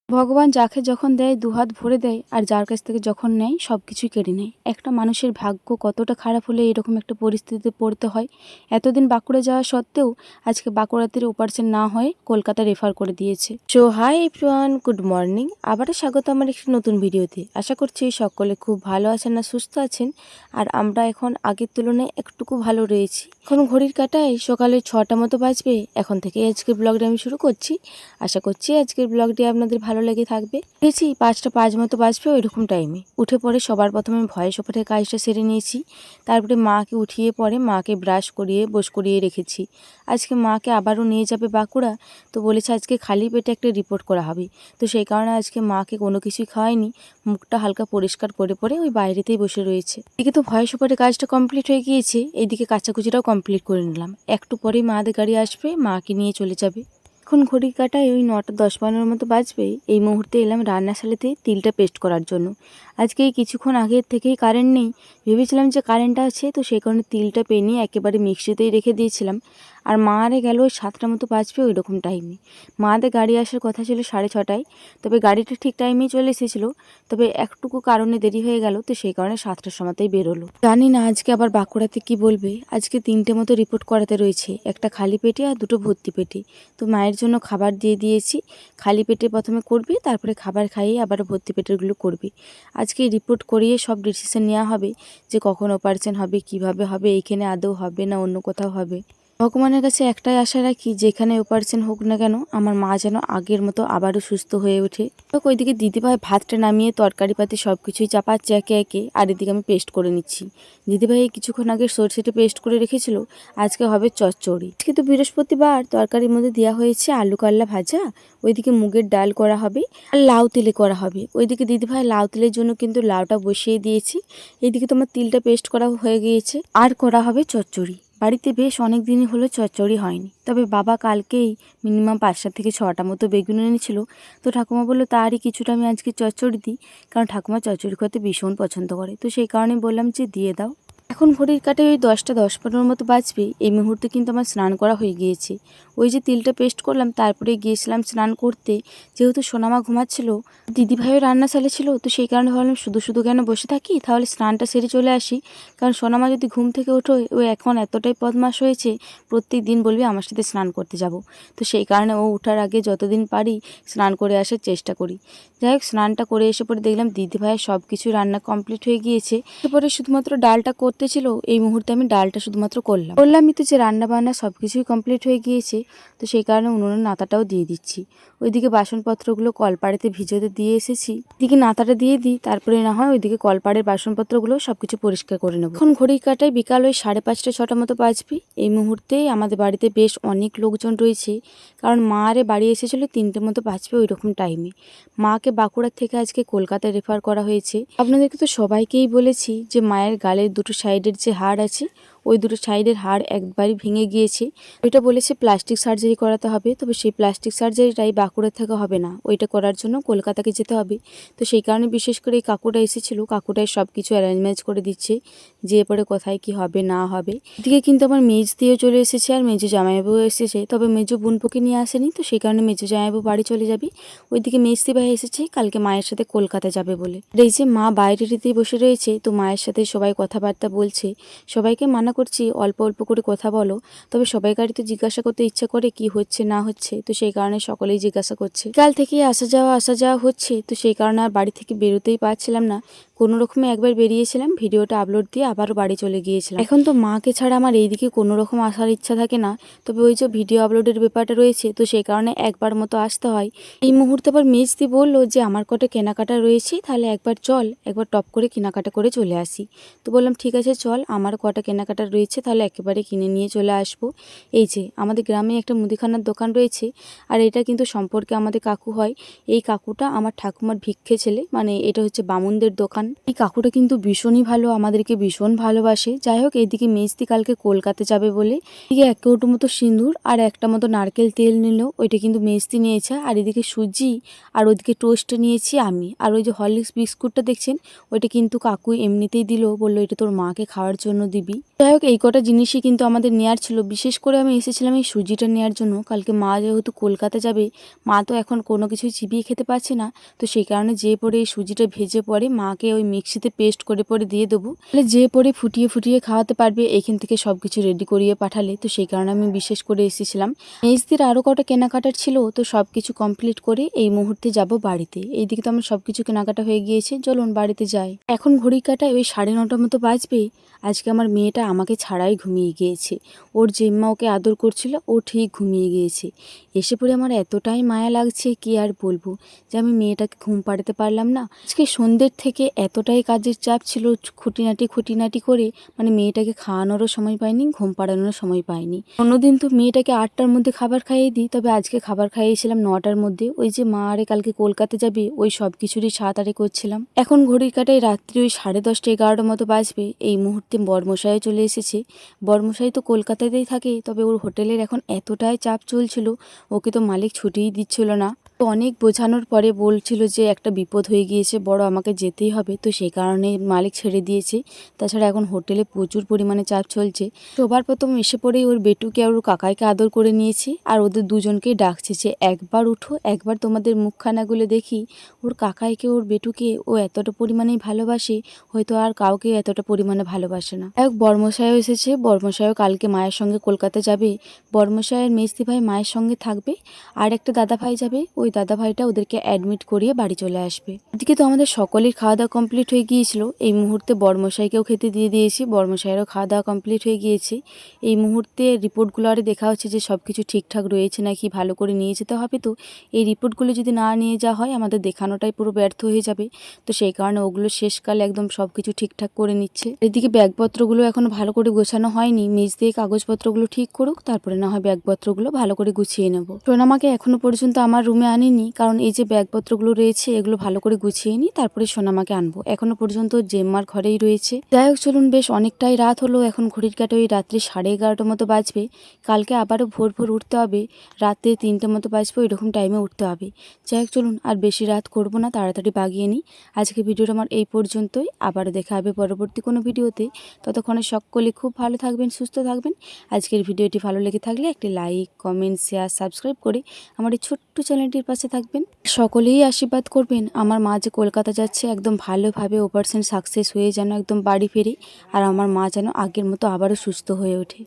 ভগবান যাকে যখন দেয় দুহাত ভরে দেয়, আর যার কাছ থেকে যখন নেয় সব কিছুই কেড়ে নেয়। একটা মানুষের ভাগ্য কতটা খারাপ হলে এরকম একটা পরিস্থিতিতে পড়তে হয়। এতদিন বাঁকুড়া যাওয়া সত্ত্বেও আজকে বাঁকুড়াতে অপারেশন না হয়ে কলকাতা রেফার করে দিয়েছে। So hi everyone, good morning. আবারও স্বাগত আমার একটি নতুন ভিডিওতে। আশা করছি সকলে খুব ভালো আছেন আর সুস্থ আছেন। আর আমরা এখন আগের তুলনায় একটুকু ভালো রয়েছি। এখন ঘড়ির কাঁটায় সকালে 6টা মতো বাজবে। এখন থেকে আজকের ব্লগটা আমি শুরু করছি। আশা করছি আজকের ব্লগটি আপনাদের ভালো লেগে থাকবে। দেখেছি 5টা 5 মতো বাজবে ওইরকম টাইমে উঠে পড়ে সবার প্রথমে ভয়েস ওভারের কাজটা সেরে নিয়েছি। তারপরে মাকে উঠিয়ে পরে মাকে ব্রাশ করিয়ে বস করিয়ে রেখেছি। আজকে মাকে আবারও নিয়ে যাবে বাঁকুড়া, তো বলেছে আজকে খালি পেটে একটা রিপোর্ট করা হবে। তো সেই কারণে আজকে মাকে কোনো কিছুই খাওয়ায়নি, মুখটা হালকা পরিষ্কার করে পরে ওই বাইরেতেই বসে রয়েছে। এদিকে তো ভয়েস ওভারের কাজটা কমপ্লিট হয়ে গিয়েছে, এইদিকে কাচাকুচিটাও কমপ্লিট করে নিলাম। একটু পরেই মাদের গাড়ি আসবে, মাকে নিয়ে চলে যাবে। এখন ঘড়ির কাঁটায় ওই 9টা 10-15 মতো বাজবে। এই মুহূর্তে এলাম রান্নাশালাতে তিলটা পেস্ট করার জন্য। আজকে এই কিছুক্ষণ আগের থেকেই কারেন্ট নেই, ভেবেছিলাম যে কারেন্টটা আছে, তো সেই কারণে তিলটা পেনিয়ে একেবারে মিক্সিতেই রেখে দিয়েছিলাম। আর মারে গেল ওই 7টা মতো বাজবে ওই রকম টাইমে। মাদের গাড়ি আসার কথা ছিল 6:30টায়, তবে গাড়িটা ঠিক টাইমেই চলে এসেছিলো, তবে একটুকু কারণে দেরি হয়ে গেল, তো সেই কারণে 7টার সময়তেই বেরোলো। জানি না আজকে আবার বাঁকুড়াতে কি বলবে। আজকে 3টে মতো রিপোর্ট করাতে রয়েছে, একটা খালি পেটে আর 2টো ভর্তি পেটে। তো মায়ের জন্য খাবার দিয়ে দিয়েছি। খালি পেটে প্রথমে করবে, তারপরে খাবার খাইয়ে আবার ভর্তি পেটেরগুলো করবে। আজকে রিপোর্ট করিয়ে সব ডিসিশন নেওয়া হবে যে কখন অপারেশন হবে, কিভাবে হবে, এইখানে আদৌ হবে না অন্য কোথাও হবে। ভগবানের কাছে একটাই আশা রাখি, যেখানে অপারেশন হোক না কেন আমার মা যেন আগের মতো আবারও সুস্থ হয়ে ওঠে। তো ওইদিকে দিদিভাই ভাতটা নামিয়ে তরকারি পাতি সব কিছুই চাপাচ্ছে একে একে, আর এদিকে আমি পেস্ট করে নিচ্ছি। দিদিভাই কিছুক্ষণ আগে সরষেটা পেস্ট করে রেখেছিল, আজকে হবে চচ্চড়ি। আজকে তো বৃহস্পতিবার, তরকারির মধ্যে দেওয়া হয়েছে আলু কাল্লা ভাজা, ওইদিকে মুগের ডাল করা হবে আর লাউ তেলে করা হবে। ওইদিকে দিদিভাই লাউ তেলের জন্য কিন্তু লাউটা বসিয়ে দিয়েছি। এইদিকে তোমার তিলটা পেস্ট করা হয়ে গিয়েছে, আর করা হবে চচ্চড়ি। বাড়িতে বেশ অনেক দিনই হলো চচ্চড়ি হয়নি, তবে বাবা কালকেই মিনিমাম 5টা থেকে 6টা মতো বেগুন এনেছিল। তো ঠাকুমা বললো তারই কিছুটা আমি আজকে চচ্চড়ি দিই, কারণ ঠাকুমা চচ্চড়ি খেতে ভীষণ পছন্দ করে। তো সেই কারণে বললাম যে দিয়ে দাও। এখন ঘড়ির কাঁটায় ওই 10টা 10-15 মতো বাজবে। এই মুহূর্তে কিন্তু আমার স্নান করা হয়ে গিয়েছে। ওই যে তিলটা পেস্ট করলাম, তারপরে গিয়েছিলাম স্নান করতে। যেহেতু সোনামা ঘুমাচ্ছিল, দিদিভাইও রান্নাশালে ছিল, তো সেই কারণে ভাবলাম শুধু শুধু কেন বসে থাকি, তাহলে স্নানটা সেরে চলে আসি। কারণ সোনামা যদি ঘুম থেকে ওঠো, ও এখন এতটাই বদমাশ হয়েছে, প্রত্যেক দিন বলবে আমার সাথে স্নান করতে যাব। তো সেই কারণে ও ওঠার আগে যতদিন পারি স্নান করে আসার চেষ্টা করি। যাই হোক, স্নানটা করে এসে পরে দেখলাম দিদিভাইয়ের সব কিছু রান্না কমপ্লিট হয়ে গিয়েছে। এরপরে শুধুমাত্র ডালটা করতে ছিল, এই মুহূর্তে আমি ডালটা শুধুমাত্র করলামই তো যে রান্না বান্না সব কিছুই কমপ্লিট হয়ে গিয়েছে। তো সেই কারণে উনুনের নাতাটাও দিয়ে দিচ্ছি। ওইদিকে বাসনপত্রগুলো কলপাড়েতে ভিজোতে দিয়ে এসেছি, এদিকে নাতাটা দিয়ে দিই, তারপরে না হয় ওইদিকে কলপাড়ের বাসনপত্রগুলো সবকিছু পরিষ্কার করে নেব। এখন ঘড়ির কাঁটায় বিকাল ওই 5:30 6টা মতো বাজবে। এই মুহূর্তেই আমাদের বাড়িতে বেশ অনেক লোকজন রয়েছে, কারণ মা আরে বাড়ি এসেছিলো 3টে মতো বাজবে ওই রকম টাইমে। মাকে বাঁকুড়ার থেকে আজকে কলকাতায় রেফার করা হয়েছে। আপনাদেরকে তো সবাইকেই বলেছি যে মায়ের গালের দুটো সাইডের যে হাড় আছে, ওই দুটো সাইডের হাড় একবারই ভেঙে গিয়েছে। ওইটা বলেছে প্লাস্টিক সার্জারি করাতে হবে, তবে সেই প্লাস্টিক সার্জারিটাই বাঁকুড়া থেকে হবে না, ওইটা করার জন্য কলকাতাকে যেতে হবে। তো সেই কারণে বিশেষ করে এই কাকুটা এসেছিলো, কাকুটাই সব কিছু অ্যারেঞ্জমেন্ট করে দিচ্ছে, যে পরে কোথায় কি হবে না হবে। এদিকে কিন্তু আমার মেজ দিয়েও চলে এসেছে আর মেজো জামাইবাবু এসেছে, তবে মেজো বোনপোকে নিয়ে আসেনি, তো সেই কারণে মেজো জামাইবাবু বাড়ি চলে যাবে। ওইদিকে মেজদি ভাই এসেছে কালকে মায়ের সাথে কলকাতা যাবে বলে। এই যে মা বাইরেতেই বসে রয়েছে, তো মায়ের সাথে সবাই কথাবার্তা বলছে। সবাইকে মানা করছি অল্প অল্প করে কথা বলো, তবে সবাইকারই তো জিজ্ঞাসা করতে ইচ্ছা করে কি হচ্ছে না হচ্ছে, তো সেই কারণে সকলেই জিজ্ঞাসা করছে। কাল থেকে আসা যাওয়া হচ্ছে, তো সেই কারণে আর বাড়ি থেকে বেরোতেই পারছিলাম না। কোনো রকমে একবার বেরিয়েছিলাম, ভিডিওটা আপলোড দিয়ে আবারও বাড়ি চলে গিয়েছিলাম। এখন তো মাকে ছাড়া আমার এইদিকে কোনো রকম আসার ইচ্ছা থাকে না, তবে ওই যে ভিডিও আপলোডের ব্যাপারটা রয়েছে, তো সেই কারণে একবার মতো আসতে হয়। এই মুহূর্তে আবার মেজদি বললো যে আমার কটা কেনাকাটা রয়েছে, তাহলে একবার চল, একবার টপ করে কেনাকাটা করে চলে আসি। তো বললাম ঠিক আছে চল, আমার কটা কেনাকাটা রয়েছে তাহলে একেবারে কিনে নিয়ে চলে আসবো। এই যে আমাদের গ্রামে একটা মুদিখানার দোকান রয়েছে, আর এটা কিন্তু সম্পর্কে আমাদের কাকু হয়। এই কাকুটা আমার ঠাকুমার ভিক্ষে ছেলে, মানে এটা হচ্ছে বামুনদের দোকান, এই কাকুটা কিন্তু ভীষণই ভালো, আমাদেরকে ভীষণ ভালোবাসে। যাই হোক, এইদিকে মেজদি কালকে কলকাতা যাবে বলে এদিকে 1 কৌটো মতো সিঁদুর আর একটা মতো নারকেল তেল নিল, ওইটা কিন্তু মেজদি নিয়েছে। আর এদিকে সুজি আর ওইদিকে টোস্ট নিয়েছি আমি। আর ওই যে হরলিক্স বিস্কুটটা দেখছেন, ওইটা কিন্তু কাকু এমনিতেই দিল, বললো এটা তোর মাকে খাওয়ার জন্য দিবি। যাই হোক, এই কটা জিনিসই কিন্তু আমাদের নেওয়ার ছিল। বিশেষ করে আমি এসেছিলাম এই সুজিটা নেওয়ার জন্য। কালকে মা যেহেতু কলকাতা যাবে, মা তো এখন কোনো কিছুই চিবিয়ে খেতে পারছে না, তো সেই কারণে যে পরে এই সুজিটা ভেজে পরে মাকে ওই মিক্সিতে পেস্ট করে পরে দিয়ে দেবো, তাহলে যে পরে ফুটিয়ে ফুটিয়ে খাওয়াতে পারবে। এইখান থেকে সব কিছু রেডি করিয়ে পাঠালে, তো সেই কারণে আমি বিশেষ করে এসেছিলাম। মেজদির আরও কটা কেনাকাটার ছিল, তো সব কিছু কমপ্লিট করে এই মুহূর্তে যাব বাড়িতে। এইদিকে তো আমার সব কিছু কেনাকাটা হয়ে গিয়েছে, চলুন বাড়িতে যাই। এখন ঘড়ি কাটায় ওই 9:30 মতো বাজবে। আজকে আমার মেয়েটা আমাকে ছাড়াই ঘুমিয়ে গিয়েছে। ওর জেম্মা ওকে আদর করছিল, ও ঠিক ঘুমিয়ে গিয়েছে। এসে পড়ে আমার এতটাই মায়া লাগছে, কি আর বলবো, যে আমি মেয়েটাকে ঘুম পাড়াতে পারলাম না। আজকে সন্ধ্যের থেকে এতটাই কাজের চাপ ছিল, খুঁটিনাটি করে মানে মেয়েটাকে খাওয়ানোরও সময় পাইনি, ঘুম পাড়ানোর সময় পাইনি। অন্যদিন তো মেয়েটাকে 8টার মধ্যে খাবার খাইয়ে দিই, তবে আজকে খাবার খাইয়েছিলাম 9টার মধ্যে। ওই যে মা আরে কালকে কলকাতা যাবে, ওই সব কিছুরই সাতারে করছিলাম। এখন ঘড়ির কাটায় রাত্রি ওই 10:30 11টার মতো বাজবে। এই মুহূর্তে বরমশাইও চলে এসেছে। বরমশাই তো কলকাতাতেই থাকে, তবে ওর হোটেলের এখন এতটাই চাপ চলছিল, ওকে তো মালিক ছুটিই দিচ্ছিল না। তো অনেক বোঝানোর পরে বলছিল যে একটা বিপদ হয়ে গিয়েছে বড়, আমাকে যেতেই হবে, তো সেই কারণে মালিক ছেড়ে দিয়েছে। তাছাড়া এখন হোটেলে প্রচুর পরিমাণে চাপ চলছে। সবার প্রথম এসে পড়েই ওর বেটুকে আর ওর কাকাইকে আদর করে নিয়েছে, আর ওদের দুজনকেই ডাকছে যে একবার উঠো, একবার তোমাদের মুখখানাগুলো দেখি। ওর কাকাইকে ওর বেটুকে ও এতটা পরিমাণেই ভালোবাসে, হয়তো আর কাউকে এতটা পরিমাণে ভালোবাসে না। এক বর্মশাইও এসেছে, বর্মশাইও কালকে মায়ের সঙ্গে কলকাতা যাবে। বর্মশাইয়ের মেজদি ভাই মায়ের সঙ্গে থাকবে, আর একটা দাদা ভাই যাবে। ওই দাদা ভাইটা ওদেরকে অ্যাডমিট করিয়ে বাড়ি চলে আসবে। এদিকে তো আমাদের সকলের খাওয়া দাওয়া কমপ্লিট হয়ে গিয়েছিল। এই মুহূর্তে বর্মশাইকেও খেতে দিয়ে দিয়েছি, বর্মশাইয়েরও খাওয়া দাওয়া কমপ্লিট হয়ে গিয়েছে। এই মুহূর্তে রিপোর্টগুলো আরে দেখা হচ্ছে যে সব কিছু ঠিকঠাক রয়েছে নাকি, ভালো করে নিয়ে যেতে হবে। তো এই রিপোর্টগুলো যদি না নিয়ে যাওয়া হয়, আমাদের দেখানোটাই পুরো ব্যর্থ হয়ে যাবে। তো সেই কারণে ওগুলো শেষকালে একদম সব কিছু ঠিকঠাক করে নিচ্ছে। এদিকে ব্যাগপত্রগুলো এখনো ভালো করে গোছানো হয়নি, মেজ দিয়ে কাগজপত্রগুলো ঠিক করুক, তারপরে না হয় ব্যাগপত্রগুলো ভালো করে গুছিয়ে নেব। সোনামাকে এখনো পর্যন্ত আমার রুমে আনিনি, কারণ এই যে ব্যাগপত্রগুলো রয়েছে এগুলো ভালো করে গুছিয়ে নিই, তারপরে সোনামাকে আনবো। এখনো পর্যন্ত জেম্মার ঘরেই রয়েছে। যাই হোক, চলুন, বেশ অনেকটাই রাত হলো। এখন ঘড়ির কাঁটা ওই রাত্রি 11:30 মতো বাজবে। কালকে আবারও ভোর ভোর উঠতে হবে, রাতে 3টে মতো বাজবে, ওইরকম টাইমে উঠতে হবে। যাই হোক, চলুন আর বেশি রাত করব না, তাড়াতাড়ি বাগিয়ে নিই। আজকে ভিডিওটা আমার এই পর্যন্তই, আবারও দেখা হবে পরবর্তী কোনো ভিডিওতে। ততক্ষণে সকলে খুব ভালো থাকবেন, সুস্থ থাকবেন। আজকের ভিডিওটি ভালো লেগে থাকলে একটি লাইক, কমেন্ট, শেয়ার, সাবস্ক্রাইব করে আমার এই ছোট্ট চ্যানেলটির পাশে থাকবেন। সকলেই আশীর্বাদ করবেন আমার মা যে কলকাতা যাচ্ছে একদম ভালোভাবে অপারেশন সাকসেস হয়ে যেন একদম বাড়ি ফেরে, আর আমার মা যেন আগের মতো আবারও সুস্থ হয়ে ওঠে।